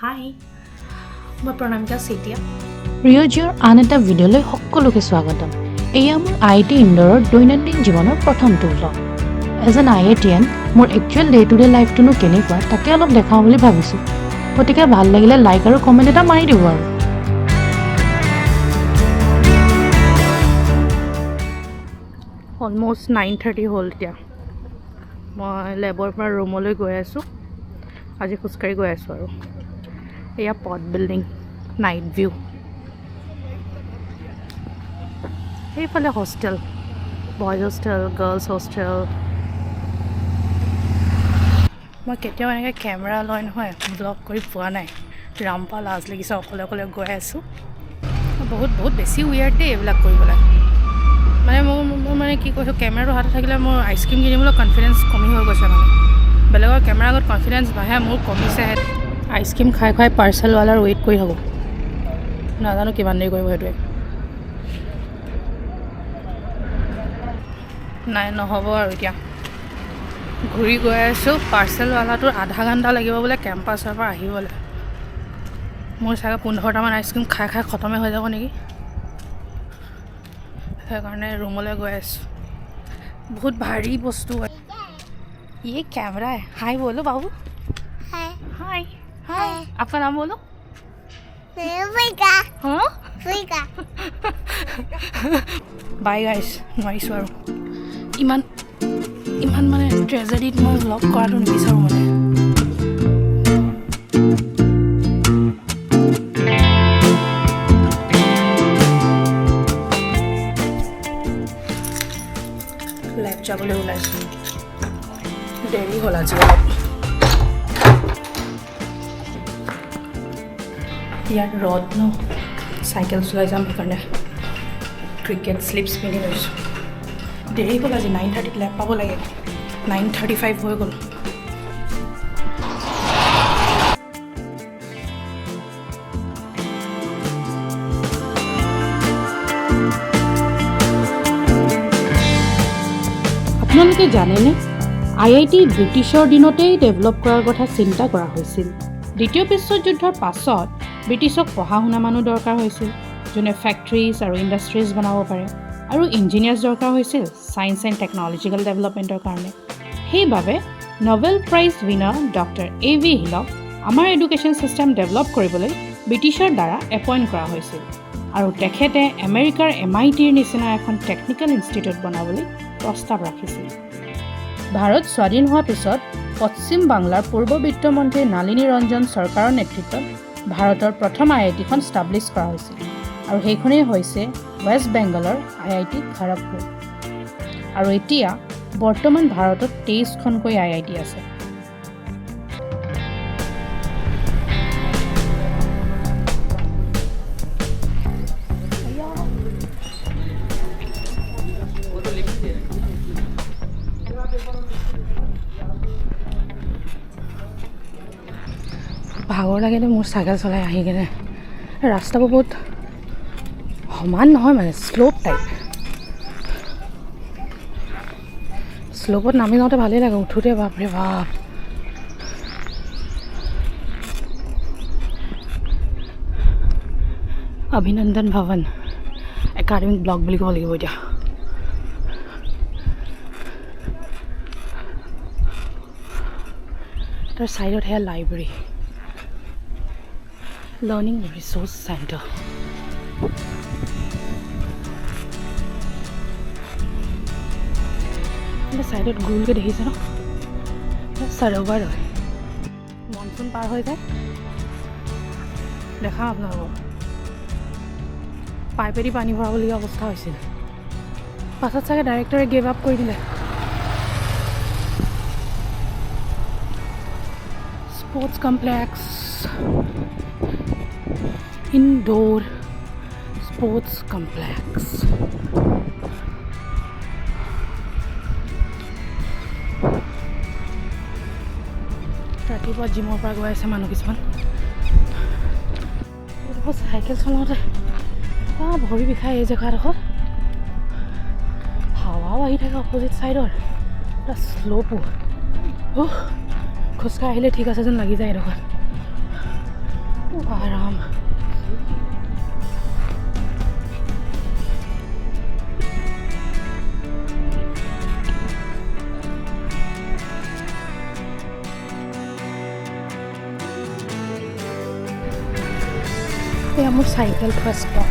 হাই মই প্ৰণামিকা চেতিয়া ৰিঅ'জিঅ'ৰ আন এটা ভিডিঅ'লৈ সকলোকে স্বাগতম। এয়া মোৰ আই.আই.টি. ইন্দোৰৰ দৈনন্দিন জীৱনৰ প্ৰথমটো ব্লগ। এজ এন আই.আই.টিয়ান মোৰ একচুৱেল ডে টু ডে লাইফটোনো কেনেকুৱা তাকে অলপ দেখাওঁ বুলি ভাবিছোঁ। গতিকে ভাল লাগিলে লাইক আৰু কমেণ্ট এটা মাৰি দিব আৰু। অলম'ষ্ট 9:30 হ'ল এতিয়া। মই লেবৰ পৰা ৰুমলৈ গৈ আছোঁ। আজি খোজকাঢ়ি গৈ আছোঁ আৰু এয়া পড বিল্ডিং নাইট ভিউ। সেইফালে hostel, boys hostel, girls hostel. মই কেতিয়াও এনেকৈ কেমেৰা লৈ নহয় ব্লগ কৰি পোৱা নাই। ৰামপা লাজ লাগিছে, অকলে অকলে গৈ আছোঁ। বহুত বেছি উইয়াৰ্ড দেই এইবিলাক কৰিবলৈ। মানে মোৰ মানে কি কৈছোঁ, কেমেৰাটো হাতত থাকিলে মোৰ আইচক্ৰীম কিনিবলৈ কনফিডেঞ্চ কমি হৈ গৈছে। মানে বেলেগৰ কেমেৰাৰ আগত কনফিডেঞ্চ বাঢ়ে, মোৰ কমিছেহে। আইচক্ৰীম খাই পাৰ্চেলৱালাৰ ৱেইট কৰি থাকোঁ। নাজানো কিমান দেৰি কৰিব সেইটোৱে। নাই নহ'ব আৰু এতিয়া ঘূৰি গৈ আছোঁ। পাৰ্চেলৱালাটোৰ আধা ঘণ্টা লাগিব বোলে কেম্পাছৰ পৰা আহিবলৈ। মোৰ চাগে 15টামান আইচক্ৰীম খাই খতমে হৈ যাব নেকি। সেইকাৰণে ৰুমলৈ গৈ আছোঁ। बहुत भारी वस्तु है ये। कैमरा है। हाय बोलो बाबू। हाय हाय हाय। आपका नाम बोलो। हाँ बाय गाइस। নোৱাৰিছোঁ আৰু ইমান মানে ট্ৰেজেডিত মই ব্লগ কৰাটো নিবিচাৰোঁ। মানে লেব যাবলৈ ওলাইছোঁ। দেৰি হ'ল আজি অলপ। ইয়াত ৰ'দ ন, চাইকেল চলাই যাম সেইকাৰণে ক্ৰিকেট স্লিপছ পিন্ধি লৈছোঁ। দেৰি হ'ল আজি। 9:30 লেব পাব লাগে, 9:35 হৈ গ'ল। আপোনালোকে জানেনে, আই.আই.টি. ব্ৰিটিছৰ দিনতেই ডেভেলপ কৰাৰ কথা চিন্তা কৰা হৈছিল। দ্বিতীয় বিশ্বযুদ্ধৰ পাছত ব্ৰিটিছক পঢ়া শুনা মানুহ দৰকাৰ হৈছিল, যোনে ফেক্টৰিজ আৰু ইণ্ডাষ্ট্ৰিজ বনাব পাৰে, আৰু ইঞ্জিনিয়াৰ্ছ দৰকাৰ হৈছিল ছায়েন্স এণ্ড টেকন'লজিকেল ডেভেলপমেণ্টৰ কাৰণে। সেইবাবে Nobel prize winner doctor A.V. হিলক আমাৰ এডুকেশ্যন ছিষ্টেম ডেভেলপ কৰিবলৈ ব্ৰিটিছৰ দ্বাৰা এপইণ্ট কৰা হৈছিল, আৰু তেখেতে আমেৰিকাৰ MITৰ নিচিনা এখন টেকনিকেল ইনষ্টিটিউট বনাবলৈ প্ৰস্তাৱ ৰাখিছিল। ভাৰত স্বাধীন হোৱাৰ পিছত পশ্চিম বাংলাৰ পূৰ্ব বিত্তমন্ত্ৰী নালিনী ৰঞ্জন চৰকাৰৰ নেতৃত্বত ভাৰতৰ প্ৰথম আই.আই.টিখন ষ্টাব্লিছ কৰা হৈছিল, আৰু সেইখনেই হৈছে ৱেষ্ট বেংগলৰ আই.আই.টি. খড়গপুৰ। আৰু এতিয়া বৰ্তমান ভাৰতত 23খনকৈ আই.আই.টি. আছে। ভাগৰ লাগে মোৰ চাইকেল চলাই আহি কিনে। ৰাস্তাবোৰ বহুত সমান নহয়, মানে শ্লোপ টাইপ। শ্লোপত নামি যাওঁতে ভালেই লাগে, উঠোঁতে বাপৰে বাপ। অভিনন্দন ভৱন একাডেমিক ব্লক বুলি ক'ব লাগিব এতিয়া। তাৰ ছাইডত সেয়া লাইব্ৰেৰী, লাৰ্ণিং ৰিচোৰ্চ চেণ্টাৰ। ছাইডত গোলকৈ দেখিছে ন, চাৰোবাৰ হয়। মনচুন পাৰ হৈ যায়, দেখাম আপোনালোকক। পাইপেদি পানী ভৰাবলগীয়া অৱস্থা হৈছিল। পাছত চাগে ডাইৰেক্টৰে গিভ আপ কৰি দিলে। Sports complex, indoor sports complex. ৰাতিপুৱা জিমৰ পৰা গৈ আছে মানুহ কিছুমান। চাইকেল চলাওঁতে ভৰি বিষাই এই জেগাডোখৰত। হাৱাও আহি থাকে অপজিট ছাইডৰ, এটা শ্লোপো। খোজকাঢ়ি আহিলে ঠিক আছে যেন লাগি যায় এডোখৰত। এয়া মোৰ চাইকেল থোৱা স্পট।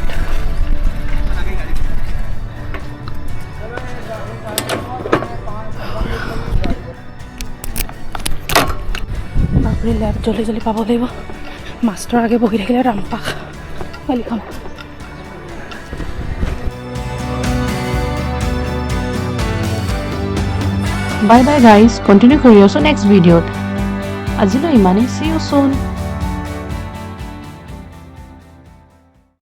বাপৰে লেব জলদি জলদি পাব লাগিব। মাষ্টৰ আগে বহি থাকিলে ৰামপাক গালিখন। বাই বাই গাইজ, কণ্টিনিউ কৰি আছোঁ নেক্সট ভিডিঅ'ত। আজিলৈ ইমানেই, চি ইউ চুন।